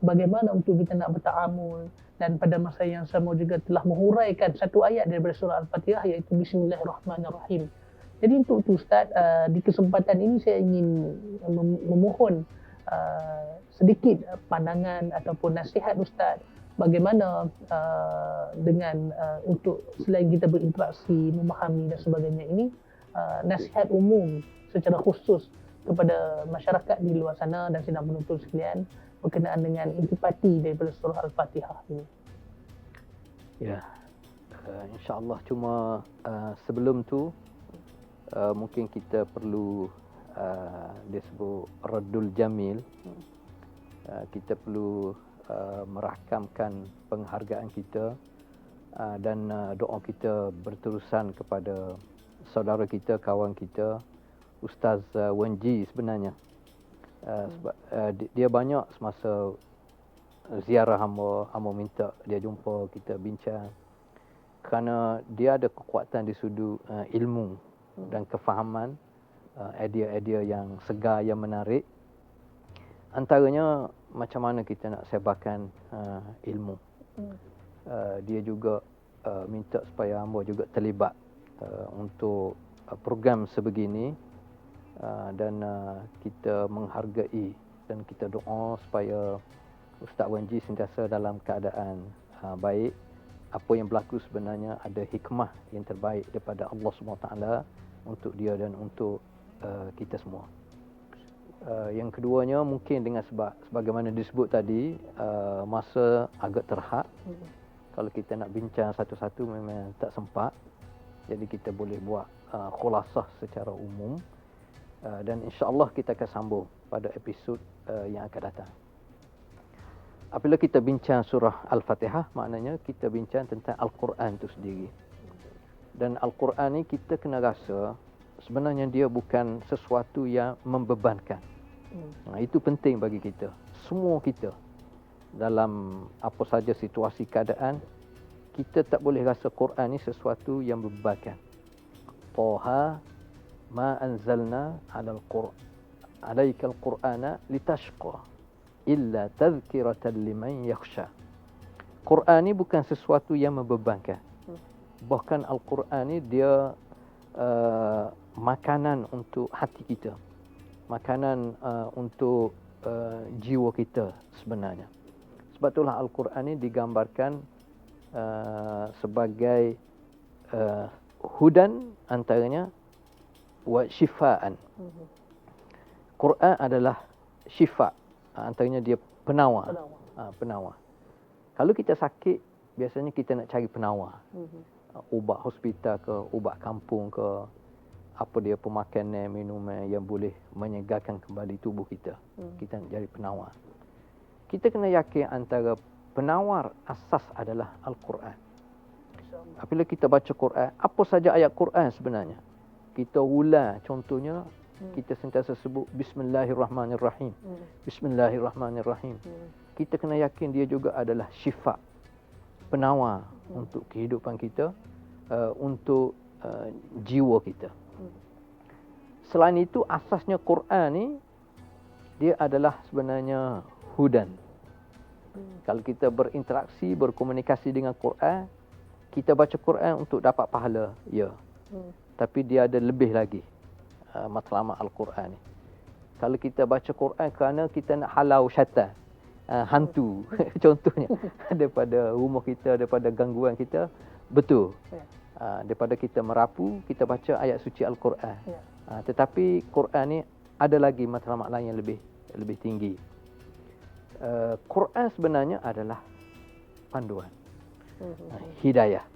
bagaimana untuk kita nak bertaamul, dan pada masa yang sama juga telah menghuraikan satu ayat daripada surah Al-Fatihah, iaitu Bismillahirrahmanirrahim. Jadi untuk itu Ustaz, di kesempatan ini saya ingin memohon sedikit pandangan ataupun nasihat Ustaz, bagaimana dengan untuk selain kita berinteraksi, memahami dan sebagainya ini, nasihat umum secara khusus kepada masyarakat di luar sana dan sedang menonton sekalian berkenaan dengan intipati daripada surah Al-Fatihah ini. Ya, insya-Allah. Cuma sebelum tu mungkin kita perlu disebut Raddul Jamil. Kita perlu merakamkan penghargaan kita dan doa kita berterusan kepada saudara kita, kawan kita, Ustaz Wenji sebenarnya. Sebab dia banyak semasa ziarah hamba minta dia jumpa kita bincang, kerana dia ada kekuatan di sudut ilmu dan kefahaman, idea-idea yang segar, yang menarik. Antaranya macam mana kita nak sebarkan ilmu. Dia juga minta supaya hamba juga terlibat untuk program sebegini, dan kita menghargai dan kita doa supaya Ustaz Wenji sentiasa dalam keadaan baik. Apa yang berlaku sebenarnya ada hikmah yang terbaik daripada Allah SWT untuk dia dan untuk kita semua. Yang keduanya mungkin dengan sebagaimana disebut tadi, masa agak terhad. Kalau kita nak bincang satu-satu memang tak sempat. Jadi kita boleh buat khulasah secara umum, dan insya-Allah kita akan sambung pada episod yang akan datang. Apabila kita bincang surah Al-Fatihah, maknanya kita bincang tentang Al-Quran itu sendiri. Dan Al-Quran ni kita kena rasa sebenarnya dia bukan sesuatu yang membebankan. Itu penting bagi kita. Semua kita dalam apa saja situasi keadaan, kita tak boleh rasa Quran ni sesuatu yang membebankan. Taha ma anzalna 'alaikal Qur'ana litashqa illa tadhkiratan liman yakhsha. Quran ni bukan sesuatu yang membebankan. Bahkan Al-Quran ni dia makanan untuk hati kita. Makanan untuk jiwa kita sebenarnya. Sebab itulah Al-Quran ni digambarkan sebagai hudan antaranya wa shifaan. Quran adalah syifa, antaranya dia penawar. Penawar. Kalau kita sakit, biasanya kita nak cari penawar. Ubat hospital ke, ubat kampung ke, apa dia pemakanan, minuman yang boleh menyegarkan kembali tubuh kita. Kita nak cari penawar. Kita kena yakin antara penawar asas adalah Al-Quran. Apabila kita baca Quran, apa saja ayat Quran sebenarnya, kita ulang, contohnya kita sentiasa sebut Bismillahirrahmanirrahim. Bismillahirrahmanirrahim. Kita kena yakin dia juga adalah syifa, penawar untuk kehidupan kita, untuk jiwa kita. Selain itu, asasnya Quran ni dia adalah sebenarnya hudan. Kalau kita berinteraksi, berkomunikasi dengan Quran, kita baca Quran untuk dapat pahala, ya. Tapi dia ada lebih lagi matlamat Al-Quran ni. Kalau kita baca Quran kerana kita nak halau syaitan, hantu contohnya daripada rumah kita, daripada gangguan kita, betul. Daripada kita merapu, kita baca ayat suci Al-Quran. Tetapi Quran ni ada lagi matlamat lain yang lebih tinggi. Quran sebenarnya adalah panduan, hidayah.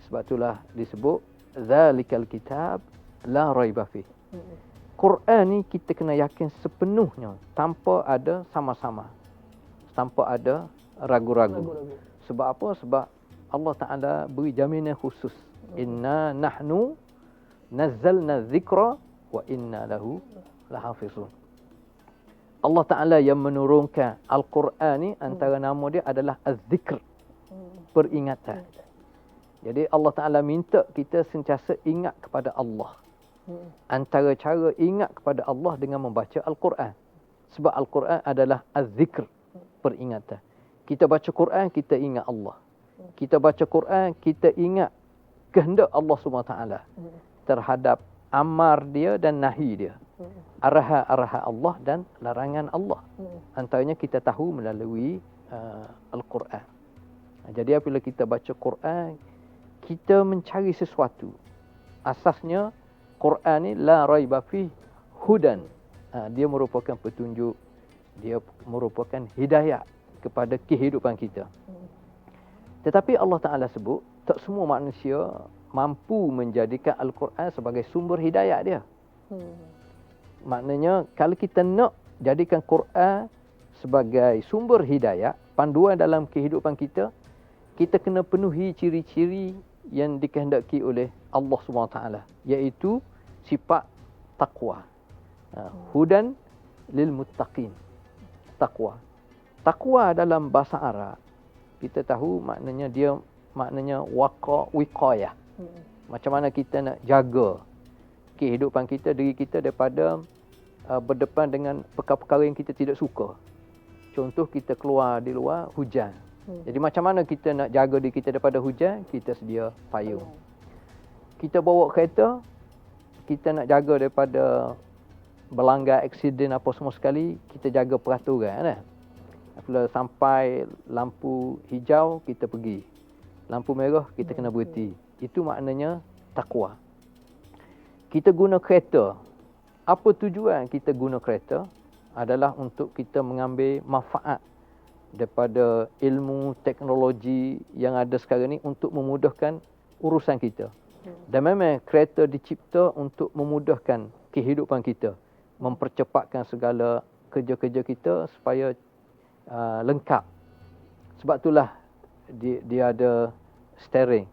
Sebab itulah disebut zalikal kitab la raiba fi. Quran ni kita kena yakin sepenuhnya, tanpa ada sama-sama, tanpa ada ragu-ragu. Sebab apa? Sebab Allah Ta'ala beri jaminan khusus. Inna nahnu nazzalna dzikra wa inna lahu lahafizun. Allah Ta'ala yang menurunkan Al-Quran ni, antara nama dia adalah Az-Zikr, peringatan. Jadi Allah Ta'ala minta kita sentiasa ingat kepada Allah. Antara cara ingat kepada Allah dengan membaca Al-Quran. Sebab Al-Quran adalah Az-Zikr, peringatan. Kita baca Quran, kita ingat Allah. Kita baca Quran, kita ingat kehendak Allah SWT terhadap amar dia dan nahi dia. Arahan-arahan Allah dan larangan Allah. Antaranya kita tahu melalui Al-Quran. Jadi apabila kita baca Quran, kita mencari sesuatu. Asasnya Quran ni la raiba fi hudan. Dia merupakan petunjuk, dia merupakan hidayah kepada kehidupan kita. Tetapi Allah Ta'ala sebut, tak semua manusia mampu menjadikan Al-Quran sebagai sumber hidayah dia. Maknanya, kalau kita nak jadikan Quran sebagai sumber hidayah, panduan dalam kehidupan kita, kita kena penuhi ciri-ciri yang dikehendaki oleh Allah SWT, iaitu sifat taqwa. Hudan lil muttaqin. Taqwa. Taqwa dalam bahasa Arab, kita tahu maknanya dia wiqayah. Macam mana kita nak jaga kehidupan kita, diri kita daripada berdepan dengan perkara-perkara yang kita tidak suka. Contoh, kita keluar di luar, hujan. Jadi macam mana kita nak jaga diri kita daripada hujan? Kita sedia payung. Kita bawa kereta, kita nak jaga daripada berlanggar aksiden apa semua sekali, kita jaga peraturan. Apabila sampai lampu hijau, kita pergi. Lampu merah, kita kena berhenti. Itu maknanya takwa. Kita guna kereta. Apa tujuan kita guna kereta? Adalah untuk kita mengambil manfaat daripada ilmu teknologi yang ada sekarang ni untuk memudahkan urusan kita. Dan memang kereta dicipta untuk memudahkan kehidupan kita, mempercepatkan segala kerja-kerja kita supaya lengkap. Sebab itulah dia ada steering,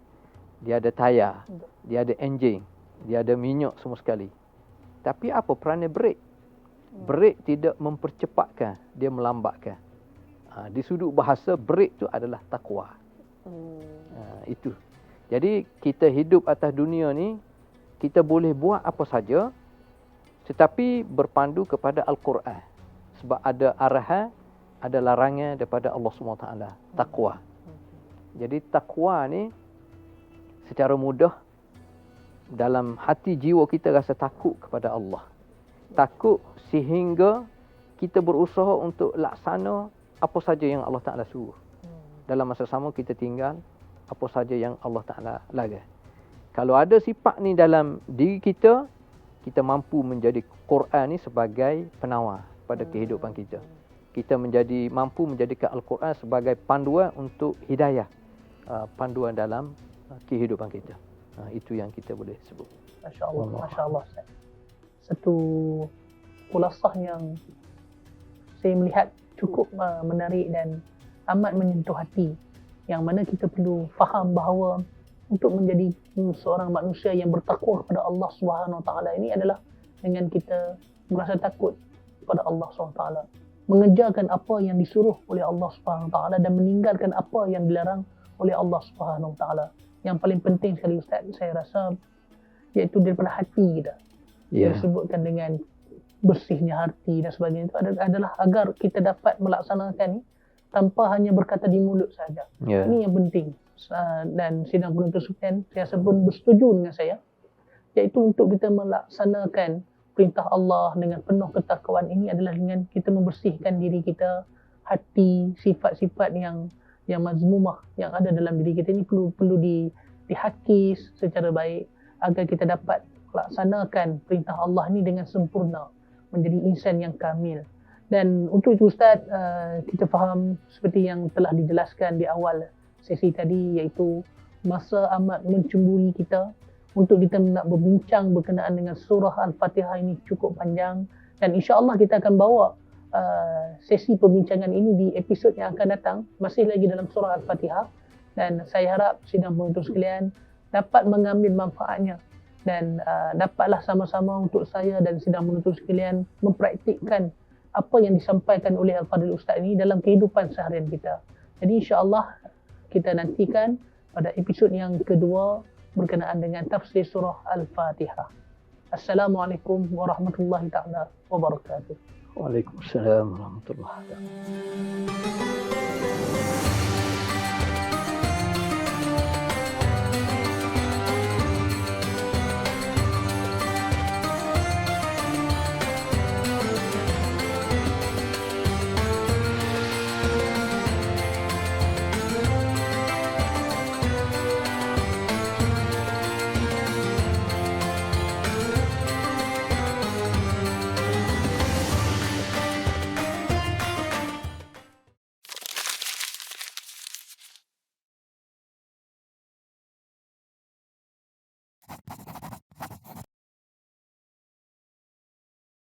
dia ada tayar, dia ada enjin. Dia ada minyak semua sekali. Tapi apa peranan brake? Brake tidak mempercepatkan, dia melambatkan. Di sudut bahasa, brake tu adalah takwa. Itu. Jadi kita hidup atas dunia ni, kita boleh buat apa saja, tetapi berpandu kepada Al-Quran. Sebab ada arahan, ada larangan daripada Allah SWT. Takwa. Jadi takwa ni secara mudah dalam hati jiwa kita rasa takut kepada Allah. Takut sehingga kita berusaha untuk laksana apa saja yang Allah Ta'ala suruh. Dalam masa sama kita tinggal apa saja yang Allah Ta'ala larang. Kalau ada sifat ni dalam diri kita, kita mampu menjadi Quran ni sebagai penawar pada kehidupan kita. Kita mampu menjadikan Al-Quran sebagai panduan untuk hidayah, panduan dalam kehidupan kita. Itu yang kita boleh sebut. Masya Allah, Masya Allah. Satu kulasah yang saya melihat cukup menarik dan amat menyentuh hati, yang mana kita perlu faham bahawa untuk menjadi seorang manusia yang bertakwa kepada Allah Subhanahu Wa Taala ini adalah dengan kita merasa takut kepada Allah Subhanahu Wa Taala, mengerjakan apa yang disuruh oleh Allah Subhanahu Wa Taala dan meninggalkan apa yang dilarang oleh Allah Subhanahu Wa Taala. Yang paling penting sekali Ustaz, saya rasa, iaitu daripada hati kita. Yang disebutkan dengan bersihnya hati dan sebagainya, itu adalah agar kita dapat melaksanakan tanpa hanya berkata di mulut saja. Ini yang penting. Dan sidang penuntut sekalian, saya rasa pun bersetuju dengan saya, iaitu untuk kita melaksanakan perintah Allah dengan penuh ketakwaan ini adalah dengan kita membersihkan diri kita, hati, sifat-sifat yang mazmumah yang ada dalam diri kita ini perlu dihakis secara baik agar kita dapat melaksanakan perintah Allah ini dengan sempurna, menjadi insan yang kamil. Dan untuk itu Ustaz, kita faham seperti yang telah dijelaskan di awal sesi tadi, iaitu masa amat mencemburi kita untuk kita nak berbincang berkenaan dengan surah Al-Fatihah ini cukup panjang, dan insya-Allah kita akan bawa sesi perbincangan ini di episod yang akan datang, masih lagi dalam surah Al-Fatihah, dan saya harap sidang penuntut sekalian dapat mengambil manfaatnya dan dapatlah sama-sama untuk saya dan sidang penuntut sekalian mempraktikkan apa yang disampaikan oleh Al-Fadhil Ustaz ini dalam kehidupan seharian kita. Jadi insya-Allah kita nantikan pada episod yang kedua berkenaan dengan tafsir surah Al-Fatihah. Assalamualaikum warahmatullahi taala wabarakatuh. Waalaikumsalam warahmatullahi wabarakatuh.